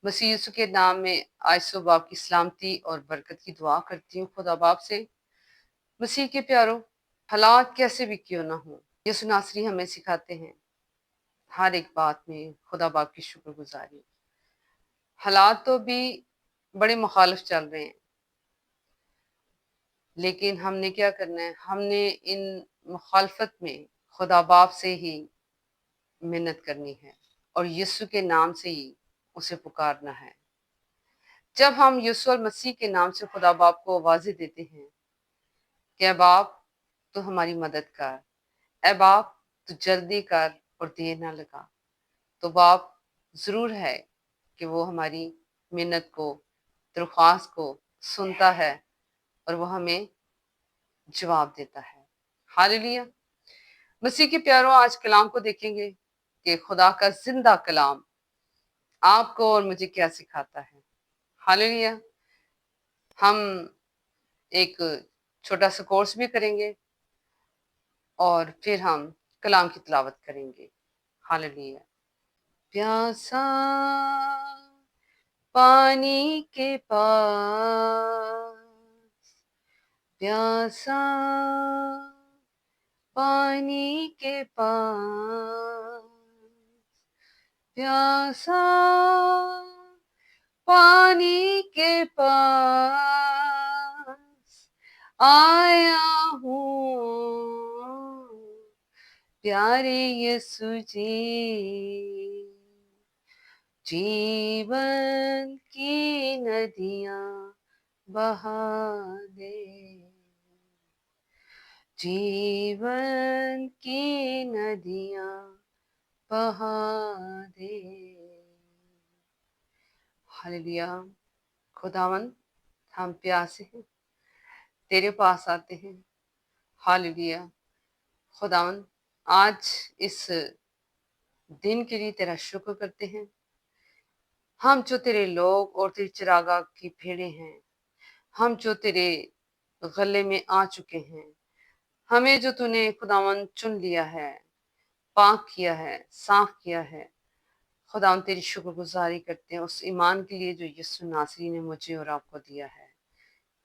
मसीह यीशु के नाम में आज सुबह आपकी सलामती और बरकत की दुआ करती हूँ खुदा बाप से। मसीह के प्यारो, हालात कैसे भी क्यों ना हो, यीशु नासरी हमें सिखाते हैं हर एक बात में खुदा बाप की शुक्रगुजारी। हालात तो भी बड़े मुखालिफ चल रहे हैं, लेकिन हमने क्या करना है? हमने इन मुखालफत में खुदा बाप से ही मिन्नत करनी है और यीशु के नाम से ही उसे पुकारना है। जब हम यीशु और मसीह के नाम से खुदा बाप को आवाज़ें देते हैं कि ऐ बाप तो हमारी मदद कर, ऐ बाप तो जल्दी कर और देर ना लगा, तो बाप ज़रूर है कि वो हमारी मिन्नत को, दरख्वास्त को सुनता है और वो हमें जवाब देता है। हालेलुया। मसीह के प्यारों, आज कलाम को देखेंगे कि खुदा का जिंदा कलाम आपको और मुझे क्या सिखाता है। हालेलुया। हम एक छोटा सा कोर्स भी करेंगे और फिर हम कलाम की तिलावत करेंगे। हालेलुया। प्यासा पानी के पास, प्यासा पानी के पास, प्यासा पानी के पास आया हूँ, प्यारे यीशु जी, जीवन की नदियाँ बहा दे, जीवन की नदियाँ बहा दे। हालेलुया। खुदावन, हम प्यासे हैं, तेरे पास आते हैं। हालेलुया। खुदावन, आज इस दिन के लिए तेरा शुक्र करते हैं। हम जो तेरे लोग और तेरी चिरागा की भेड़ें हैं, हम जो तेरे गले में आ चुके हैं, हमें जो तूने खुदावन चुन लिया है, पाक किया है, साफ किया है, खुदावन तेरी शुक्रगुजारी करते हैं उस ईमान के लिए जो यीशु नासरी ने मुझे और आपको दिया है।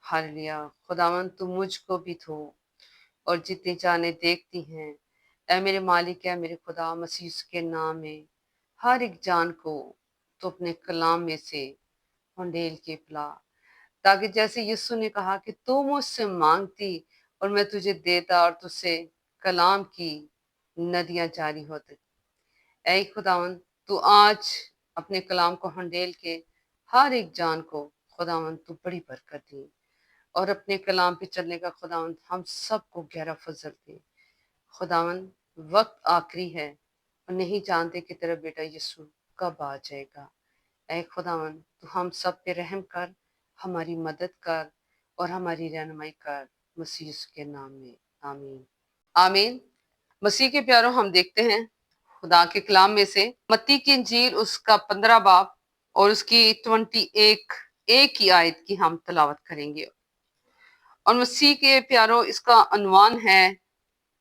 हालेलुया। खुदावन, तू मुझको भी धो और जितनी जाने देखती हैं, ऐ मेरे मालिक, है मेरे खुदा, मसीह के नाम में हर एक जान को तो अपने कलाम में से उंडेल के पिला, ताकि जैसे यीशु ने कहा कि तू मुझसे मांगती और मैं तुझे देता और तुझसे कलाम की नदियां जारी होती। ऐ खुदावन, तू आज अपने कलाम को हंडेल के हर एक जान को खुदावन तू बड़ी बरकत दी और अपने कलाम पे चलने का खुदावन हम सबको गहरा फजल दे। खुदावन, वक्त आखिरी है और नहीं जानते कि तेरा बेटा यीशु कब आ जाएगा। ऐ खुदावन, तू हम सब पे रहम कर, हमारी मदद कर और हमारी रहनुमाई कर, मसीह के नाम में। आमीन। आमीन। मसीह के प्यारों, हम देखते हैं खुदा के कलाम में से मत्ती की इंजील उसका 15 बाब और उसकी 21 एक ही आयत की हम तलावत करेंगे। और मसीह के प्यारों, इसका अनवान है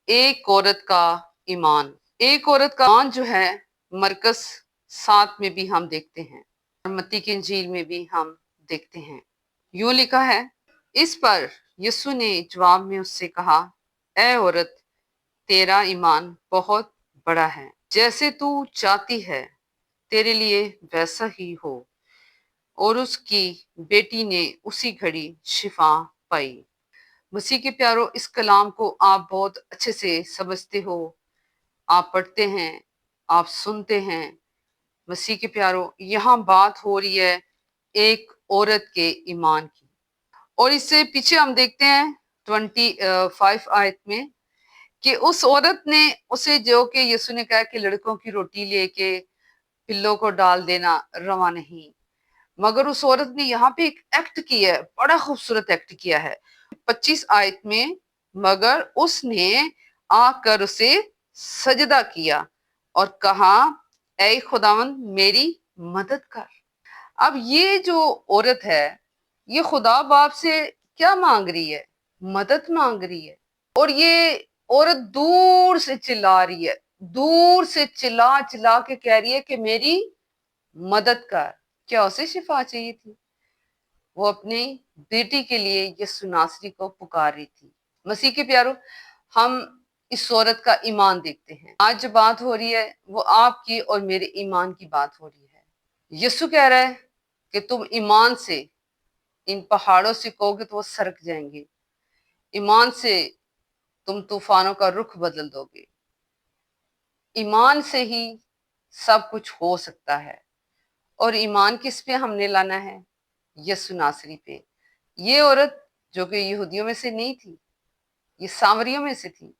एक औरत का ईमान। एक औरत का ईमान जो है मरकस 7 में भी हम देखते हैं और मत्ती की इंजील में भी हम देखते हैं। यूं लिखा है, इस पर यीशु ने जवाब में उससे कहा, ऐ औरत, तेरा ईमान बहुत बड़ा है, जैसे तू चाहती है तेरे लिए वैसा ही हो। और उसकी बेटी ने उसी घड़ी शिफा पाई। मसीह के प्यारों, इस कलाम को आप बहुत अच्छे से समझते हो, आप पढ़ते हैं, आप सुनते हैं। मसीह के प्यारों, यहाँ बात हो रही है एक औरत के ईमान की। और इससे पीछे हम देखते हैं 25 आयत में कि उस औरत ने उसे, जो कि यीशु ने कहा कि लड़कों की रोटी लेके पिल्लों को डाल देना रवा नहीं, मगर उस औरत ने यहाँ पे एक एक्ट किया है, बड़ा खूबसूरत एक्ट किया है 25 आयत में। मगर उसने आकर उसे सजदा किया और कहा, ऐ खुदावन, मेरी मदद कर। अब ये जो औरत है, ये खुदा बाप से क्या मांग रही है? मदद मांग रही है। और ये औरत दूर से चिल्ला रही है, दूर से चिल्ला चिल्ला के कह रही है कि मेरी मदद कर। क्या उसे शिफा चाहिए थी? वो अपनी बेटी के लिए यीशु नासरी को पुकार रही थी। मसीह के प्यारो, हम इस औरत का ईमान देखते हैं। आज जो बात हो रही है वो आपकी और मेरे ईमान की बात हो रही है। यीशु कह रहा है कि तुम ईमान से इन पहाड़ों से कहोगे तो वो सरक जाएंगे। ईमान से तुम तूफानों का रुख बदल दोगे। ईमान से ही सब कुछ हो सकता है। और ईमान किस पे हमने लाना है? यीशु नासरी पे। ये औरत जो कि यहूदियों में से नहीं थी, ये सामरियों में से थी।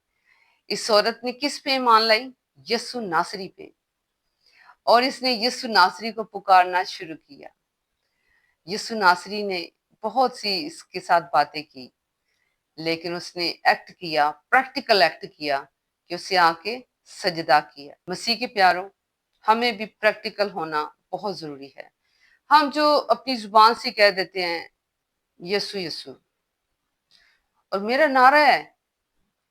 इस औरत ने किस पे ईमान लाई? यीशु नासरी पे। और इसने यीशु नासरी को पुकारना शुरू किया। यीशु नासरी ने बहुत सी इसके साथ बातें की, लेकिन उसने एक्ट किया, प्रैक्टिकल एक्ट किया कि उसे आके सजदा किया। मसीह के प्यारों, हमें भी प्रैक्टिकल होना बहुत जरूरी है। हम जो अपनी जुबान से कह देते हैं यीशु यीशु, और मेरा नारा है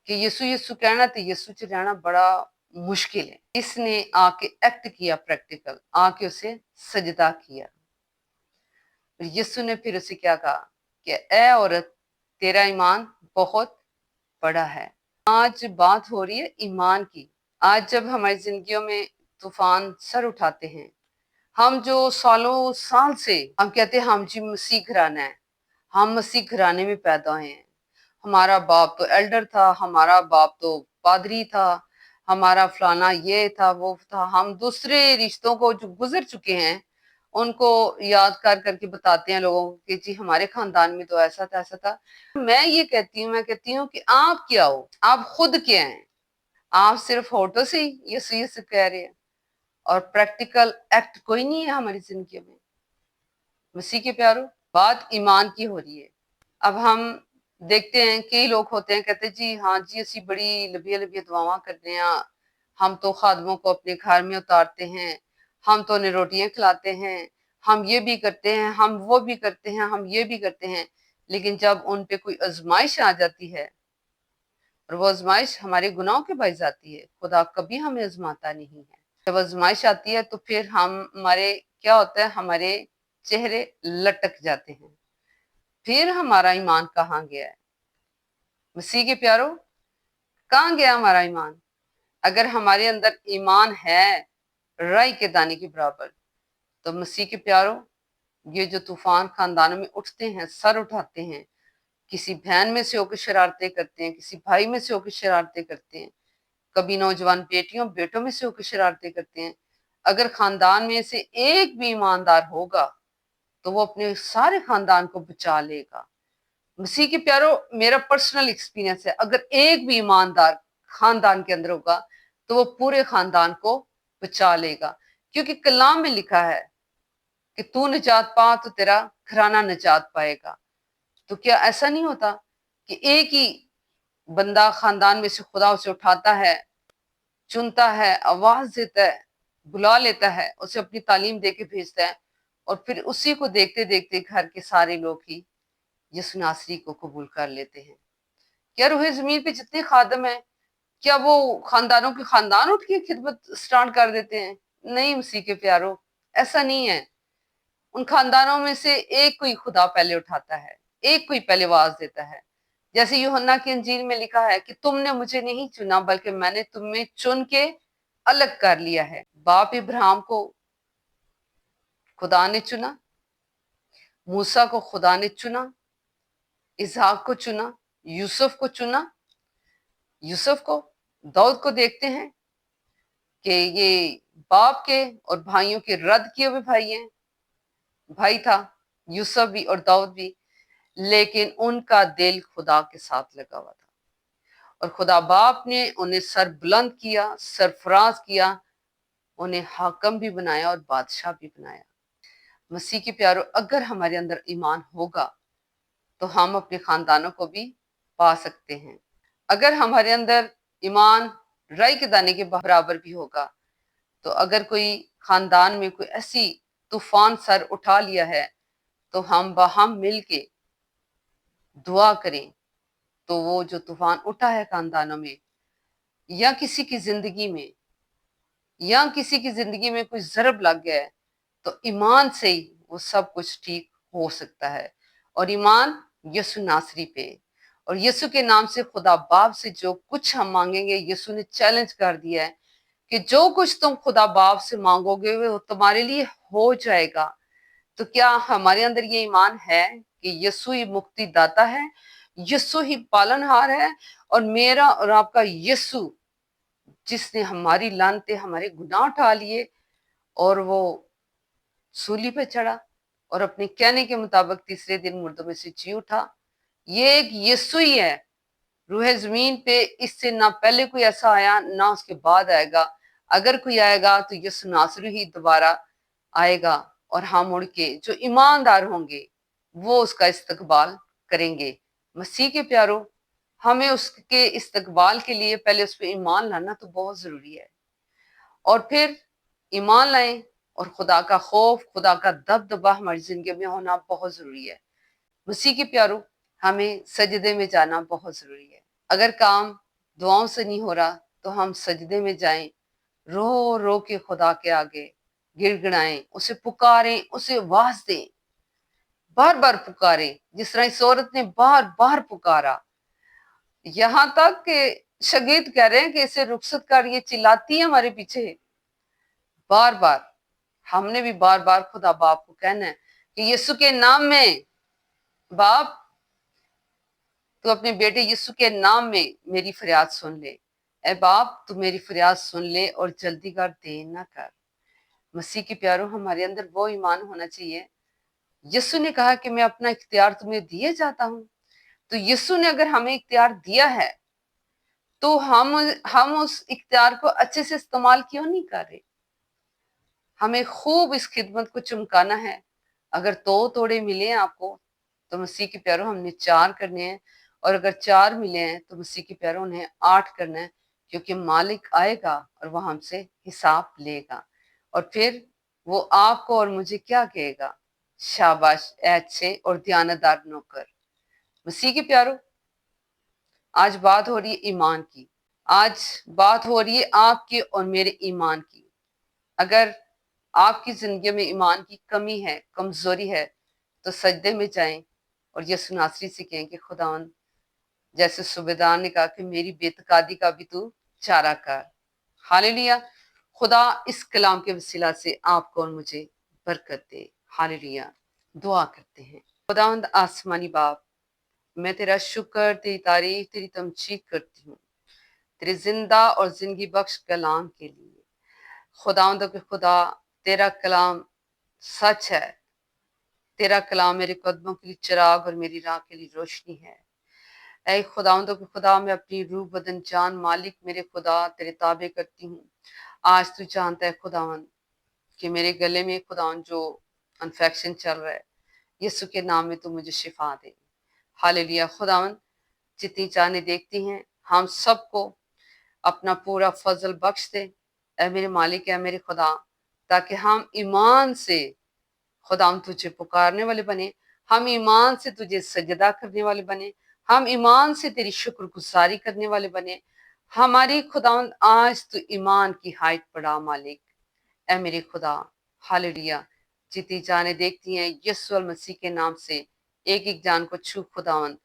कि यीशु यीशु कहना तो यीशु च रहना बड़ा मुश्किल है। इसने आके एक्ट किया, प्रैक्टिकल आके उसे सजदा किया। और यीशु ने फिर उसे क्या कहा कि ए औरत, तेरा ईमान बहुत बड़ा है। आज बात हो रही है ईमान की। आज जब हमारी जिंदगियों में तूफान सर उठाते हैं, हम जो सालों साल से हम कहते हैं हम जी मसीह घराना है, हम मसीह घराने में पैदा हुए हैं, हमारा बाप तो एल्डर था, हमारा बाप तो पादरी था, हमारा फलाना ये था वो था, हम दूसरे रिश्तों को जो गुजर चुके हैं उनको याद कर करके बताते हैं लोगों को कि जी हमारे खानदान में तो ऐसा था ऐसा था। मैं कहती हूँ कि आप क्या हो? आप खुद क्या हैं? आप सिर्फ होठों से ही यीशु यीशु कह रहे हैं और प्रैक्टिकल एक्ट कोई नहीं है हमारी जिंदगी में। मसीह के प्यारो, बात ईमान की हो रही है। अब हम देखते हैं कई लोग होते हैं कहते हैं जी हाँ जी असी बड़ी लंबी लंबी दुआवां करते हैं, हम तो खादमों को अपने घर में उतारते हैं, हम तो उन्हें रोटियां खिलाते हैं, हम ये भी करते हैं, हम वो भी करते हैं, हम ये भी करते हैं। लेकिन जब उन पे कोई आजमाइश आ जाती है और वो आजमाइश हमारे गुनाहों के बायस आती है, खुदा कभी हमें आजमाता नहीं है। जब आजमाइश आती है तो फिर हमारे क्या होता है, हमारे चेहरे लटक जाते हैं। फिर हमारा ईमान कहाँ गया है? मसीह के प्यारो, कहाँ गया हमारा ईमान? अगर हमारे अंदर ईमान है राई के दाने के बराबर, तो मसीह के प्यारो, ये जो तूफान खानदानों में उठते हैं, सर उठाते हैं, किसी बहन में से होकर शरारतें करते हैं, किसी भाई में से होकर शरारतें करते हैं, कभी नौजवान बेटियों बेटों में से होकर शरारतें करते हैं, अगर खानदान में से एक भी ईमानदार होगा तो वो अपने सारे खानदान को बचा लेगा। मसीह के प्यारो, मेरा पर्सनल एक्सपीरियंस है, अगर एक भी ईमानदार खानदान के अंदर होगा तो वो पूरे खानदान को बचा लेगा। क्योंकि कलाम में लिखा है कि तू निजात पा तो तेरा घराना निजात पाएगा। तो क्या ऐसा नहीं होता कि एक ही बंदा खानदान में से खुदा उसे उठाता है, चुनता है, आवाज देता है, बुला लेता है, उसे अपनी तालीम दे के भेजता है, और फिर उसी को देखते देखते घर के सारे लोग ही यीशु नासरी को कबूल कर लेते हैं। क्या रूहे जमीन पे जितने खादम हैं, क्या वो खानदानों के खानदान उठ के खिदमत स्टार्ट कर देते हैं? नहीं मसीह के प्यारो, ऐसा नहीं है। उन खानदानों में से एक कोई खुदा पहले उठाता है, एक कोई पहले आवाज देता है। जैसे यूहन्ना की अंजील में लिखा है कि तुमने मुझे नहीं चुना बल्कि मैंने तुम्हें चुन के अलग कर लिया है। बाप इब्राहिम को खुदा ने चुना, मूसा को खुदा ने चुना, इसहाक को चुना, यूसुफ को चुना। यूसुफ को, दाऊद को देखते हैं कि ये बाप के और भाइयों के रद्द किए हुए भाई हैं, भाई था यूसुफ भी और दाऊद भी, लेकिन उनका दिल खुदा के साथ लगा हुआ था और खुदा बाप ने उन्हें सर बुलंद किया, सरफराज किया, उन्हें हाकम भी बनाया और बादशाह भी बनाया। मसीह के प्यारो, अगर हमारे अंदर ईमान होगा तो हम अपने खानदानों को भी पा सकते हैं। अगर हमारे अंदर ईमान राई के दाने के बराबर भी होगा, तो अगर कोई खानदान में कोई ऐसी तूफान सर उठा लिया है तो हम बाहम मिल के दुआ करें तो वो जो तूफान उठा है खानदानों में या किसी की जिंदगी में, या किसी की जिंदगी में कोई जरब लग गया है, تو ایمان سے ہی وہ سب کچھ ٹھیک ہو سکتا ہے، اور ایمان یسوع ناصری پہ، اور یسوع کے نام سے خدا باپ سے جو کچھ ہم مانگیں گے، یسوع نے چیلنج کر دیا ہے کہ جو کچھ تم خدا باپ سے مانگو گے وہ تمہارے لیے ہو جائے گا۔ تو کیا ہمارے اندر یہ ایمان ہے کہ یسوع ہی مکتی داتا ہے، یسوع ہی پالنہار ہے، اور میرا اور آپ کا یسوع جس نے ہماری لعنتیں، ہمارے گناہ اٹھا لیے، اور وہ سولی پہ چڑھا اور اپنے کہنے کے مطابق تیسرے دن مردوں میں سے جی اٹھا، یہ ایک یسوع ہی ہے۔ روح زمین پہ اس سے نہ پہلے کوئی ایسا آیا نہ اس کے بعد آئے گا، اگر کوئی آئے گا تو یسوع ناصری ہی دوبارہ آئے گا، اور ہم مڑ کے جو ایماندار ہوں گے وہ اس کا استقبال کریں گے۔ مسیح کے پیارو، ہمیں اس کے استقبال کے لیے پہلے اس پہ ایمان لانا تو بہت ضروری ہے، اور پھر ایمان لائیں، اور خدا کا خوف، خدا کا دبدبا ہماری زندگی میں ہونا بہت ضروری ہے۔ مسیح کے پیارو، ہمیں سجدے میں جانا بہت ضروری ہے۔ اگر کام دعاؤں سے نہیں ہو رہا تو ہم سجدے میں جائیں، رو رو کے خدا کے آگے گڑ گڑائیں، اسے پکاریں، اسے آواز دیں، بار بار پکاریں، جس طرح اس عورت نے بار بار پکارا، یہاں تک کہ شاگرد کہہ رہے ہیں کہ اسے رخصت کر، یہ چلاتی ہے ہمارے پیچھے بار بار۔ ہم نے بھی بار بار خدا باپ کو کہنا ہے کہ یسوع کے نام میں باپ، تو اپنے بیٹے یسوع کے نام میں میری فریاد سن لے، اے باپ تو میری فریاد سن لے اور جلدی کر، دیر نہ کر۔ مسیح کے پیارو، ہمارے اندر وہ ایمان ہونا چاہیے۔ یسوع نے کہا کہ میں اپنا اختیار تمہیں دیے جاتا ہوں، تو یسوع نے اگر ہمیں اختیار دیا ہے تو ہم اس اختیار کو اچھے سے استعمال کیوں نہیں کر رہے؟ ہمیں خوب اس خدمت کو چمکانا ہے۔ اگر توڑے ملے ہیں آپ کو تو مسیح کے پیارو ہم نے 4 کرنے ہیں، اور اگر 4 ملے ہیں تو مسیح کے پیارو انہیں 8 کرنا ہے، کیونکہ مالک آئے گا اور وہ ہم سے حساب لے گا، اور پھر وہ آپ کو اور مجھے کیا کہے گا؟ شاباش اے اچھے اور دیانتدار نوکر۔ مسیح کے پیارو، آج بات ہو رہی ہے ایمان کی، آج بات ہو رہی ہے آپ کے اور میرے ایمان کی۔ اگر آپ کی زندگی میں ایمان کی کمی ہے، کمزوری ہے، تو سجدے میں جائیں اور یسوع ناصری سے کہیں کہ خداوند، جیسے صوبیدار نے کہا کہ میری بے اعتقادی کا بھی تو چارہ کر۔ ہاللیلویہ۔ خدا اس کلام کے وسیلہ سے آپ کو اور مجھے برکت دے۔ ہاللیلویہ۔ دعا کرتے ہیں۔ خداوند آسمانی باپ، میں تیرا شکر، تیری تعریف، تیری تمجید کرتی ہوں تیرے زندہ اور زندگی بخش کلام کے لیے۔ خداوند کے خدا، تیرا کلام سچ ہے، تیرا کلام میرے قدموں کے لیے چراغ اور میری راہ کے لیے روشنی ہے۔ اے خداوند کے خدا، میں اپنی روح بدن جان مالک میرے خدا تیرے تابع کرتی ہوں۔ آج تو جانتا ہے خداوند کہ میرے گلے میں خداوند جو انفیکشن چل رہا ہے، یسوع کے نام میں تو مجھے شفا دے۔ ہاللیلویہ۔ خداوند، جتنی جانیں دیکھتی ہیں، ہم سب کو اپنا پورا فضل بخش دے، اے میرے مالک، اے میرے خدا، تاکہ ہم ایمان سے خداوند تجھے پکارنے والے بنے، ہم ایمان سے تجھے سجدہ کرنے والے بنے، ہم ایمان سے تیری شکر گزاری کرنے والے بنے۔ ہماری خداوند آج تو ایمان کی ہائٹ پڑا مالک، اے میرے خدا۔ ہاللیلویہ۔ جتنی جانیں دیکھتی ہیں، یسوع المسیح کے نام سے ایک ایک جان کو چھو خداوند۔